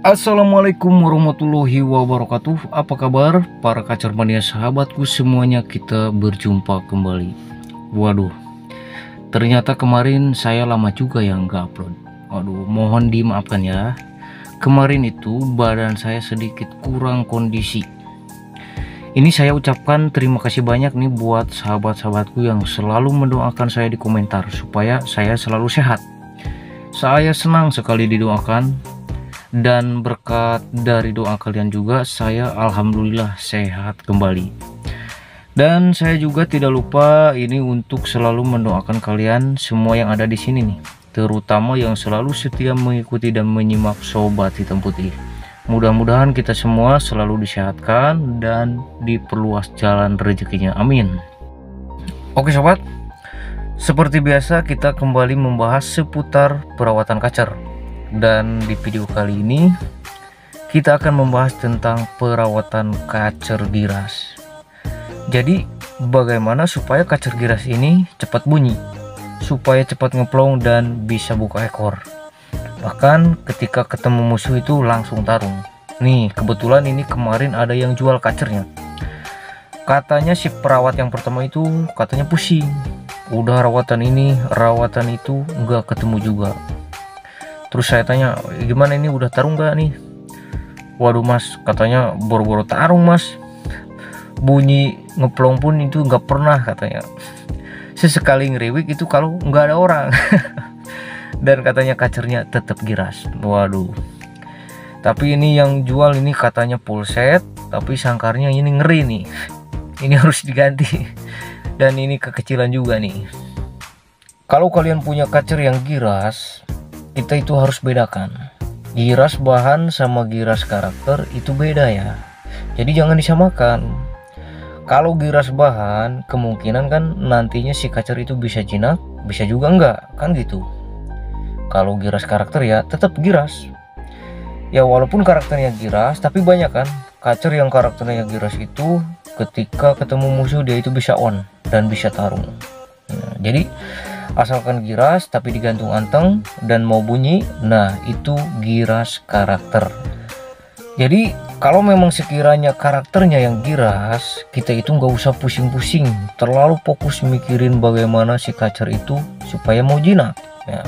Assalamualaikum warahmatullahi wabarakatuh. Apa kabar para kacer mania sahabatku semuanya, kita berjumpa kembali. Waduh, ternyata kemarin saya lama juga yang nggak upload. Waduh, mohon dimaafkan ya. Kemarin itu badan saya sedikit kurang kondisi. Ini saya ucapkan terima kasih banyak nih buat sahabat-sahabatku yang selalu mendoakan saya di komentar supaya saya selalu sehat. Saya senang sekali didoakan, dan berkat dari doa kalian juga saya alhamdulillah sehat kembali. Dan saya juga tidak lupa ini untuk selalu mendoakan kalian semua yang ada di sini nih, terutama yang selalu setia mengikuti dan menyimak Sobat Hitam Putih. Mudah-mudahan kita semua selalu disehatkan dan diperluas jalan rezekinya, amin. Oke sobat, seperti biasa kita kembali membahas seputar perawatan kacer. Dan di video kali ini kita akan membahas tentang perawatan kacer giras. Jadi bagaimana supaya kacer giras ini cepat bunyi, supaya cepat ngeplong dan bisa buka ekor. Bahkan ketika ketemu musuh itu langsung tarung. Nih kebetulan ini kemarin ada yang jual kacernya. Katanya si perawat yang pertama itu katanya pusing, udah rawatan ini rawatan itu nggak ketemu juga. Terus saya tanya, gimana ini udah tarung gak nih? Waduh mas, katanya boro-boro tarung mas, bunyi ngeplong pun itu nggak pernah katanya. Sesekali ngeriwik itu kalau nggak ada orang. Dan katanya kacernya tetap giras. Waduh, tapi ini yang jual ini katanya full set, tapi sangkarnya ini ngeri nih. Ini harus diganti. Dan ini kekecilan juga nih. Kalau kalian punya kacer yang giras, kita itu harus bedakan giras bahan sama giras karakter, itu beda ya. Jadi jangan disamakan. Kalau giras bahan kemungkinan kan nantinya si kacer itu bisa jinak, bisa juga enggak, kan gitu. Kalau giras karakter ya tetap giras. Ya walaupun karakternya giras, tapi banyak kan kacer yang karakternya giras itu ketika ketemu musuh dia itu bisa on dan bisa tarung. Nah, jadi asalkan giras tapi digantung anteng dan mau bunyi, nah itu giras karakter. Jadi kalau memang sekiranya karakternya yang giras, kita itu nggak usah pusing-pusing, terlalu fokus mikirin bagaimana si kacer itu supaya mau jinak. Nah,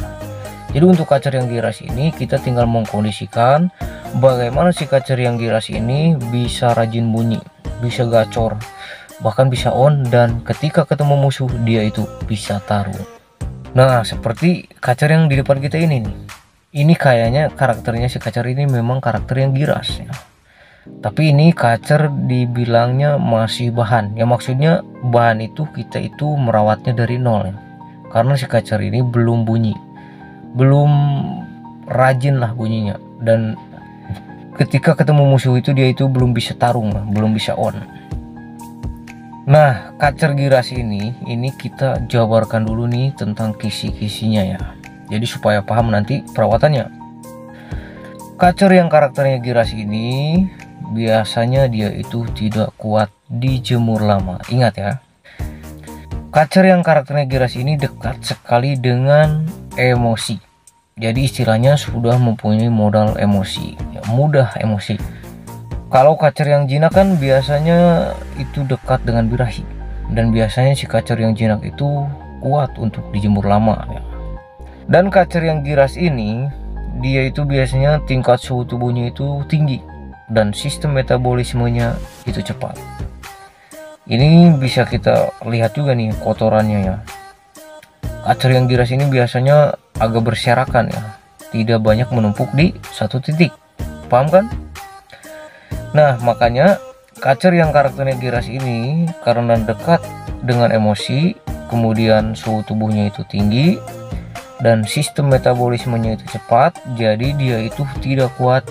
jadi untuk kacer yang giras ini kita tinggal mengkondisikan bagaimana si kacer yang giras ini bisa rajin bunyi, bisa gacor, bahkan bisa on, dan ketika ketemu musuh dia itu bisa tarung. Nah seperti kacer yang di depan kita ini nih, ini kayaknya karakternya si kacer ini memang karakter yang giras ya. Tapi ini kacer dibilangnya masih bahan ya, maksudnya bahan itu kita itu merawatnya dari nol ya, karena si kacer ini belum bunyi, belum rajin lah bunyinya, dan ketika ketemu musuh itu dia itu belum bisa tarung, belum bisa on. Nah kacer giras ini kita jabarkan dulu nih tentang kisi-kisinya ya, jadi supaya paham nanti perawatannya. Kacer yang karakternya giras ini biasanya dia itu tidak kuat dijemur lama. Ingat ya, kacer yang karakternya giras ini dekat sekali dengan emosi. Jadi istilahnya sudah mempunyai modal emosi ya, mudah emosi. Kalau kacer yang jinak kan biasanya itu dekat dengan birahi, dan biasanya si kacer yang jinak itu kuat untuk dijemur lama ya. Dan kacer yang giras ini dia itu biasanya tingkat suhu tubuhnya itu tinggi dan sistem metabolismenya itu cepat. Ini bisa kita lihat juga nih kotorannya ya. Kacer yang giras ini biasanya agak berserakan ya, tidak banyak menumpuk di satu titik, paham kan? Nah makanya kacer yang karakternya giras ini karena dekat dengan emosi, kemudian suhu tubuhnya itu tinggi dan sistem metabolismenya itu cepat, jadi dia itu tidak kuat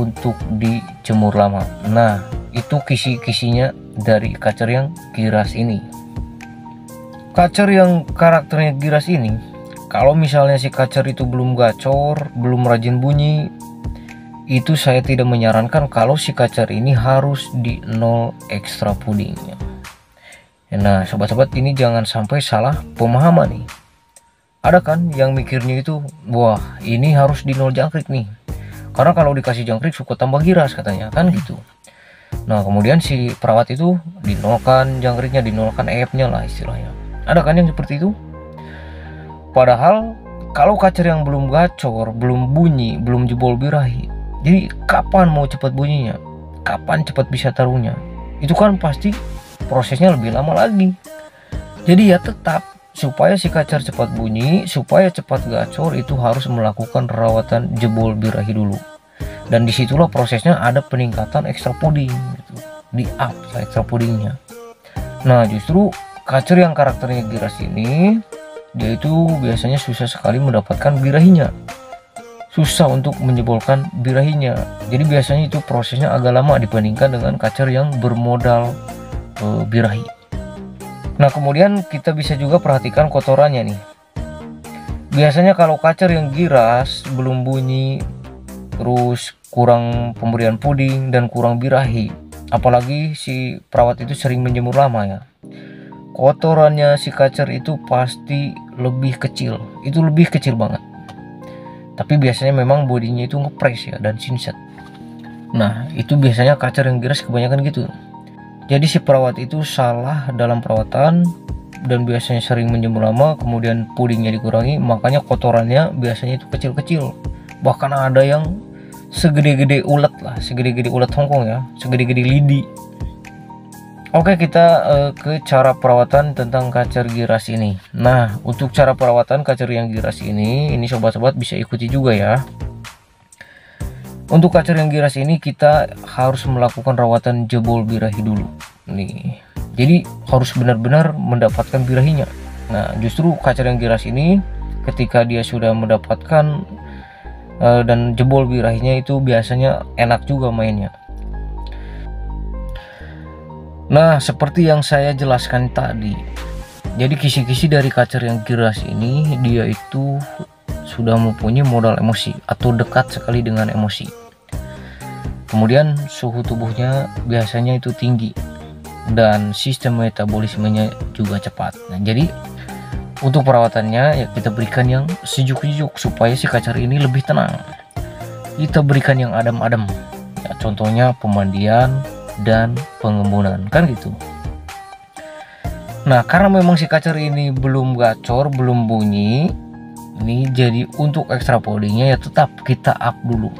untuk dijemur lama. Nah itu kisi-kisinya dari kacer yang giras ini. Kacer yang karakternya giras ini, kalau misalnya si kacer itu belum gacor, belum rajin bunyi, itu saya tidak menyarankan kalau si kacer ini harus di nol ekstra pudingnya. Nah sobat-sobat, ini jangan sampai salah pemahaman nih. Ada kan yang mikirnya itu, wah ini harus di nol jangkrik nih, karena kalau dikasih jangkrik suka tambah giras katanya kan gitu. Nah kemudian si perawat itu dinolkan jangkriknya, dinolkan EF-nya lah istilahnya. Ada kan yang seperti itu? Padahal kalau kacer yang belum gacor, belum bunyi, belum jebol birahi, jadi kapan mau cepat bunyinya, kapan cepat bisa taruhnya, itu kan pasti prosesnya lebih lama lagi. Jadi ya tetap supaya si kacer cepat bunyi, supaya cepat gacor, itu harus melakukan perawatan jebol birahi dulu. Dan disitulah prosesnya ada peningkatan extra pudding gitu. Di up extra puddingnya. Nah justru kacer yang karakternya giras ini, dia itu biasanya susah sekali mendapatkan birahinya, susah untuk menjebolkan birahinya. Jadi biasanya itu prosesnya agak lama dibandingkan dengan kacer yang bermodal birahi. Nah kemudian kita bisa juga perhatikan kotorannya nih. Biasanya kalau kacer yang giras, belum bunyi, terus kurang pemberian puding dan kurang birahi, apalagi si perawat itu sering menjemur lama ya, kotorannya si kacer itu pasti lebih kecil, itu lebih kecil banget. Tapi biasanya memang bodinya itu ngepres ya dan sinset. Nah itu biasanya kacer yang giras kebanyakan gitu. Jadi si perawat itu salah dalam perawatan dan biasanya sering menjemur lama, kemudian pudingnya dikurangi, makanya kotorannya biasanya itu kecil-kecil. Bahkan ada yang segede-gede ulet lah, segede-gede ulet Hongkong ya, segede-gede lidi. Oke, kita ke cara perawatan tentang kacer giras ini. Nah untuk cara perawatan kacer yang giras ini sobat-sobat bisa ikuti juga ya. Untuk kacer yang giras ini kita harus melakukan rawatan jebol birahi dulu nih. Jadi harus benar-benar mendapatkan birahinya. Nah justru kacer yang giras ini ketika dia sudah mendapatkan dan jebol birahinya, itu biasanya enak juga mainnya. Nah seperti yang saya jelaskan tadi, jadi kisi-kisi dari kacer yang giras ini, dia itu sudah mempunyai modal emosi atau dekat sekali dengan emosi. Kemudian suhu tubuhnya biasanya itu tinggi dan sistem metabolismenya juga cepat. Nah jadi untuk perawatannya ya kita berikan yang sejuk-sejuk supaya si kacer ini lebih tenang. Kita berikan yang adem-adem ya, contohnya pemandian dan pengembunan kan gitu. Nah karena memang si kacer ini belum gacor, belum bunyi, ini jadi untuk extra puddingnya ya tetap kita up dulu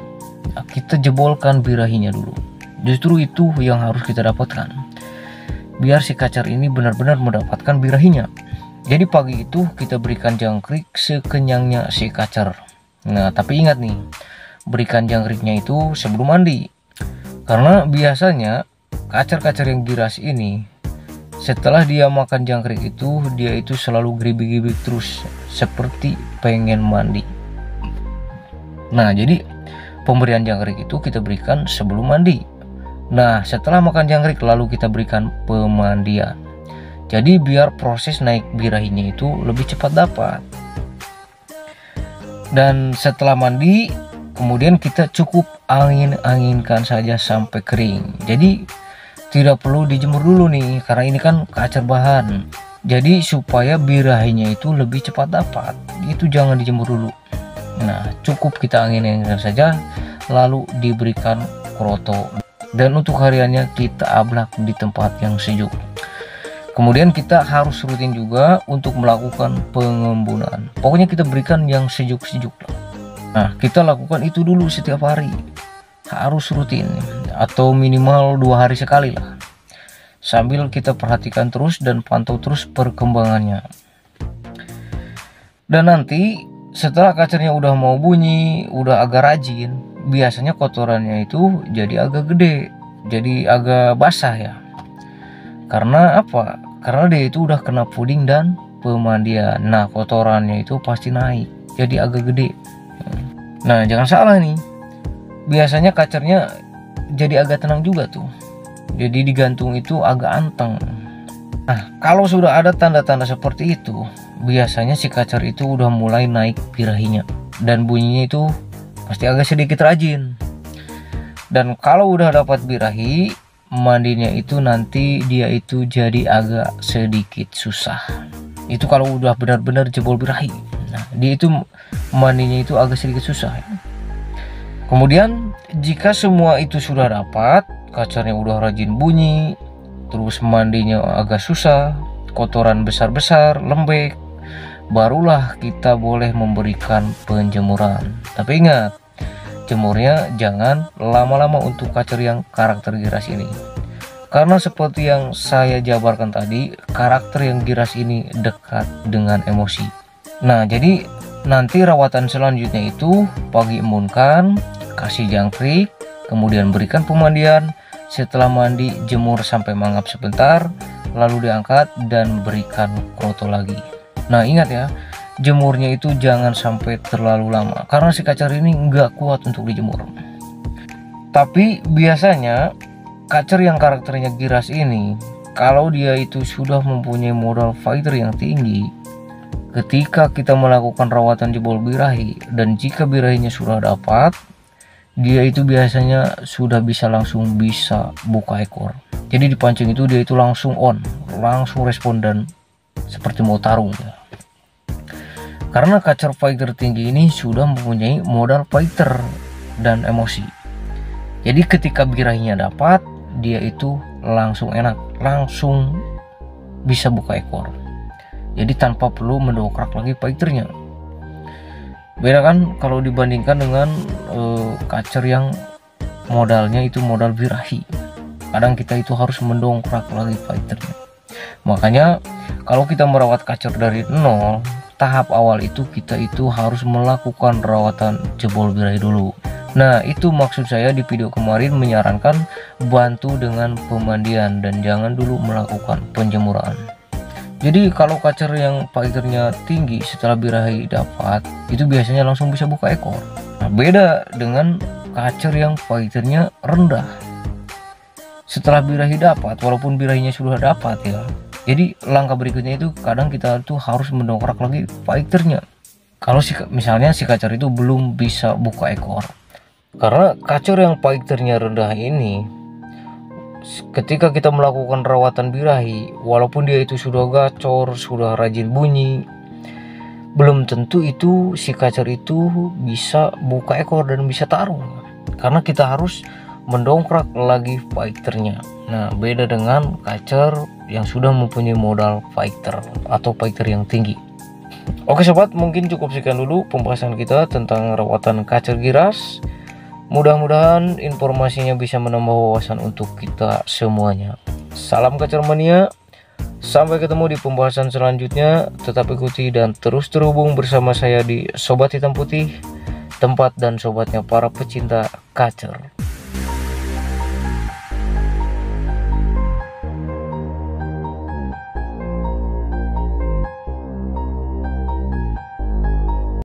ya, kita jebolkan birahinya dulu. Justru itu yang harus kita dapatkan biar si kacer ini benar-benar mendapatkan birahinya. Jadi pagi itu kita berikan jangkrik sekenyangnya si kacer. Nah tapi ingat nih, berikan jangkriknya itu sebelum mandi, karena biasanya kacer-kacer yang giras ini setelah dia makan jangkrik itu, dia itu selalu geribik-geribik terus seperti pengen mandi. Nah jadi pemberian jangkrik itu kita berikan sebelum mandi. Nah setelah makan jangkrik lalu kita berikan pemandian. Jadi biar proses naik birahinya itu lebih cepat dapat. Dan setelah mandi kemudian kita cukup angin-anginkan saja sampai kering. Jadi tidak perlu dijemur dulu nih, karena ini kan kacer bahan. Jadi supaya birahinya itu lebih cepat dapat, itu jangan dijemur dulu. Nah cukup kita angin-anginkan saja lalu diberikan kroto. Dan untuk hariannya kita ablak di tempat yang sejuk. Kemudian kita harus rutin juga untuk melakukan pengembunan. Pokoknya kita berikan yang sejuk-sejuk lah. Nah kita lakukan itu dulu setiap hari, harus rutin atau minimal 2 hari sekali lah. Sambil kita perhatikan terus dan pantau terus perkembangannya. Dan nanti setelah kacernya udah mau bunyi, udah agak rajin, biasanya kotorannya itu jadi agak gede, jadi agak basah ya. Karena apa? Karena dia itu udah kena puding dan pemandian. Nah kotorannya itu pasti naik, jadi agak gede. Nah jangan salah nih, biasanya kacernya jadi agak tenang juga tuh, jadi digantung itu agak anteng. Nah kalau sudah ada tanda-tanda seperti itu, biasanya si kacer itu udah mulai naik birahinya dan bunyinya itu pasti agak sedikit rajin. Dan kalau udah dapat birahi, mandinya itu nanti dia itu jadi agak sedikit susah. Itu kalau udah benar-benar jebol birahi. Nah dia itu mandinya itu agak sedikit susah ya. Kemudian jika semua itu sudah dapat, kacarnya udah rajin bunyi, terus mandinya agak susah, kotoran besar-besar, lembek, barulah kita boleh memberikan penjemuran. Tapi ingat, jemurnya jangan lama-lama untuk kacar yang karakter giras ini. Karena seperti yang saya jabarkan tadi, karakter yang giras ini dekat dengan emosi. Nah, jadi nanti rawatan selanjutnya itu pagi embunkan, kasih jangkrik, kemudian berikan pemandian. Setelah mandi, jemur sampai mangap sebentar, lalu diangkat dan berikan kroto lagi. Nah, ingat ya, jemurnya itu jangan sampai terlalu lama karena si kacar ini nggak kuat untuk dijemur. Tapi biasanya kacar yang karakternya giras ini, kalau dia itu sudah mempunyai modal fighter yang tinggi, ketika kita melakukan rawatan jebol birahi dan jika birahinya sudah dapat, dia itu biasanya sudah langsung bisa buka ekor. Jadi dipancing itu dia itu langsung on, langsung respon dan seperti mau tarung ya. Karena kacar fighter tinggi ini sudah mempunyai modal fighter dan emosi. Jadi ketika birahinya dapat, dia itu langsung enak, langsung bisa buka ekor. Jadi tanpa perlu mendokrak lagi fighternya. Beda kan kalau dibandingkan dengan kacar yang modalnya itu modal birahi. Kadang kita itu harus mendongkrak lagi fighternya. Makanya kalau kita merawat kacar dari nol, tahap awal itu kita itu harus melakukan rawatan jebol birahi dulu. Nah, itu maksud saya di video kemarin menyarankan bantu dengan pemandian dan jangan dulu melakukan penjemuran. Jadi kalau kacar yang fighternya tinggi setelah birahi dapat, itu biasanya langsung bisa buka ekor. Nah, beda dengan kacar yang fighternya rendah. Setelah birahi dapat, walaupun birahinya sudah dapat ya, jadi langkah berikutnya itu kadang kita tuh harus mendongkrak lagi fighternya. Kalau misalnya si kacar itu belum bisa buka ekor. Karena kacar yang fighternya rendah ini, ketika kita melakukan rawatan birahi, walaupun dia itu sudah gacor, sudah rajin bunyi, belum tentu itu si kacar itu bisa buka ekor dan bisa tarung. Karena kita harus mendongkrak lagi fighternya. Nah, beda dengan kacar yang sudah mempunyai modal fighter atau fighter yang tinggi. Oke sobat, mungkin cukup sekian dulu pembahasan kita tentang rawatan kacar giras. Mudah-mudahan informasinya bisa menambah wawasan untuk kita semuanya. Salam kacar mania. Sampai ketemu di pembahasan selanjutnya. Tetap ikuti dan terus terhubung bersama saya di Sobat Hitam Putih, tempat dan sobatnya para pecinta kacar.